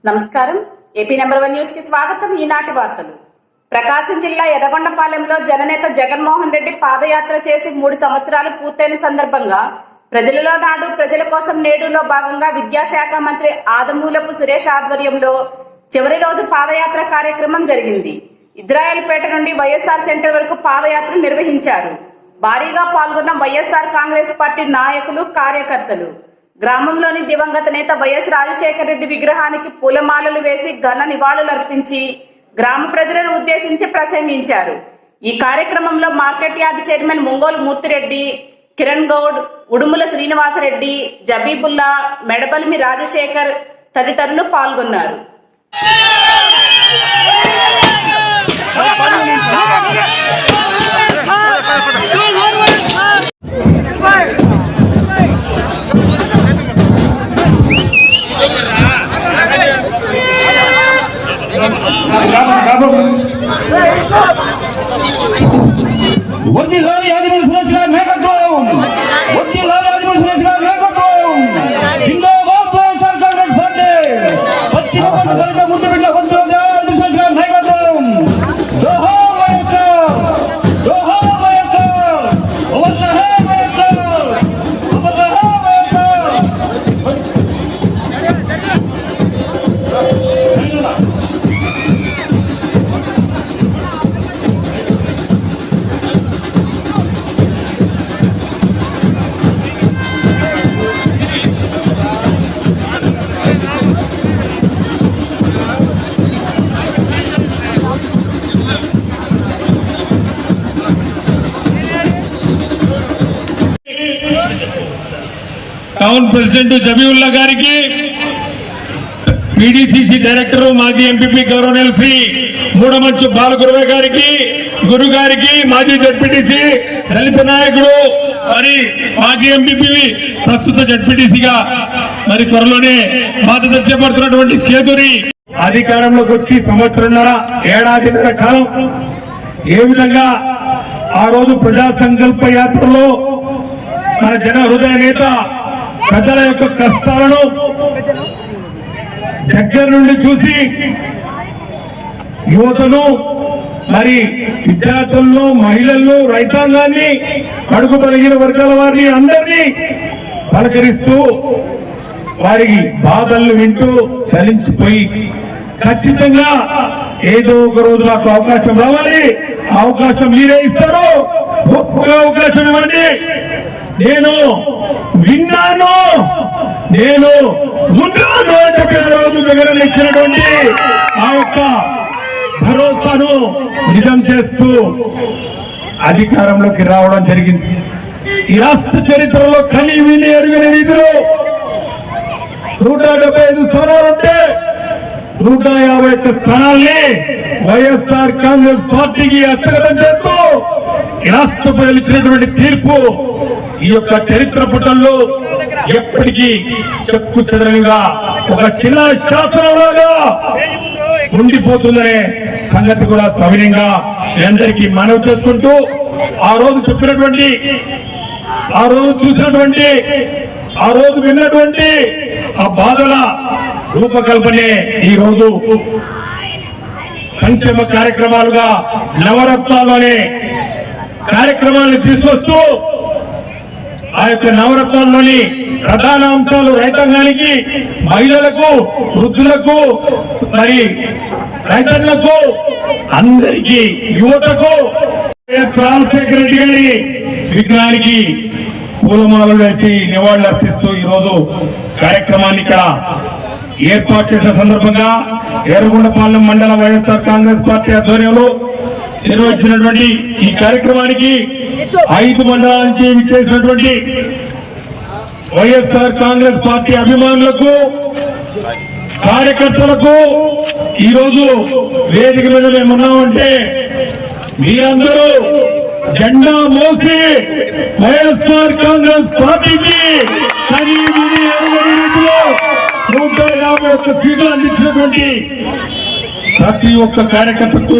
నమస్కారం. AP number 1 news కి స్వాగతం. ఈనాటి వార్తలు. ప్రకాశం జిల్లా ఎర్రగొండపాలెంలో జననేత జగన్మోహన్ రెడ్డి పాదయాత్ర చేసి 3 సంవత్సరాలు పూర్తయిన సందర్భంగా ప్రజలలో నాడు ప్రజల కోసం నేడులో భాగంగా విద్యాశాఖ మంత్రి ఆదమూలపు సురేష్ ఆధ్వర్యంలో చివరి రోజు పాదయాత్ర కార్యక్రమం జరిగింది. ఇజ్రాయెల్పేట నుండి వైఎస్ఆర్ సెంటర్ వరకు పాదయాత్ర నిర్వహించారు. భారీగా పాల్గొన్న వైఎస్ఆర్ కాంగ్రెస్ పార్టీ నాయకులు, కార్యకర్తలు గ్రామంలోని దివంగత నేత వైఎస్ రాజశేఖర రెడ్డి విగ్రహానికి పూలమాలలు వేసి ఘన నివాళులర్పించి గ్రామ ప్రజలను ఉద్దేశించి ప్రసంగించారు. ఈ కార్యక్రమంలో market yard chairman Mungolu Murthireddy, Kiran Goud, Udumula Srinivasareddy, Jabibulla, Medabalimi Rajasekhar తదితరులు పాల్గొన్నారు. టౌన్ ప్రెసిడెంట్ జబీవుల్లా గారికి, పీడీసీసీ డైరెక్టర్ మాజీ ఎంపీపీ గౌరవనీయులు శ్రీ మూడమంచు బాలగురువే గారికి, గురు గారికి, మాజీ జడ్పీటీసీ దళిత నాయకుడు మరి మాజీ ఎంపీపీ ప్రస్తుత జడ్పీటీసీగా మరి త్వరలోనే బాధ్యత చేపడుతున్నటువంటి చేదురి అధికారంలోకి వచ్చి సంవత్సరంన్నర ఏడాదిన్నర కాలం ఏ విధంగా ఆ రోజు ప్రజా సంకల్ప యాత్రలో మన జన హృదయ నేత ప్రజల యొక్క కష్టాలను దగ్గర నుండి చూసి యువతను, మరి విద్యార్థులను, మహిళలను, రైతాంగాన్ని, అడుగు బలహీన వర్గాల వారిని అందరినీ పలకరిస్తూ వారికి బాధలను వింటూ చలించిపోయి ఖచ్చితంగా ఏదో ఒక రోజు నాకు అవకాశం రావాలి, అవకాశం మీరే ఇస్తారు, గొప్పగా అవకాశం ఇవ్వండి, నేను విన్నాను, నేను ఉన్నాను అని చెప్పిన రోజు దగ్గర ఇచ్చినటువంటి ఆ యొక్క భరోసాను నిజం చేస్తూ అధికారంలోకి రావడం జరిగింది. ఈ రాష్ట్ర చరిత్రలో కని విని ఎరుగిన రీతిలో 175 స్థానాలుంటే 151 స్థానాల్ని వైఎస్ఆర్ కాంగ్రెస్ పార్టీకి హస్తగతం చేస్తూ రాష్ట్ర ప్రజలు ఇచ్చినటువంటి తీర్పు ఈ యొక్క చరిత్ర పుటల్లో ఎప్పటికీ చెక్కు చెదరనిగా ఒక చిన్న శాసనంలాగా ఉండిపోతుందనే సంగతి కూడా సవినయంగా అందరికీ మనవి చేసుకుంటూ ఆ రోజు చెప్పినటువంటి, ఆ రోజు చూసినటువంటి, ఆ రోజు విన్నటువంటి ఆ బాధల రూపకల్పనే ఈ రోజు సంక్షేమ కార్యక్రమాలుగా నవరత్నాలు అనే కార్యక్రమాలను తీసుకొస్తూ ఆ యొక్క నవరత్నాల్లోని ప్రధాన అంశాలు రైతాంగానికి, మహిళలకు, వృద్ధులకు, మరి రైతన్నులకు, అందరికీ, యువతకు రాజశేఖర రెడ్డి గారి విగ్రహానికి పూలమాలలు వేసి నివాళులర్పిస్తూ ఈరోజు కార్యక్రమాన్ని ఇక్కడ ఏర్పాటు చేసిన సందర్భంగా ఎర్రగొండపాలెం మండల వైఎస్ఆర్ కాంగ్రెస్ పార్టీ ఆధ్వర్యంలో నిర్వహించినటువంటి ఈ కార్యక్రమానికి 5 మండలాల నుంచి విచ్చేసినటువంటి వైఎస్ఆర్ కాంగ్రెస్ పార్టీ అభిమానులకు, కార్యకర్తలకు ఈరోజు వేదిక మీద మేమున్నామంటే మీరందరూ జెండా మోసి వైఎస్ఆర్ కాంగ్రెస్ పార్టీకి 151 సీట్లు అందించినటువంటి ప్రతి ఒక్క కార్యకర్తకు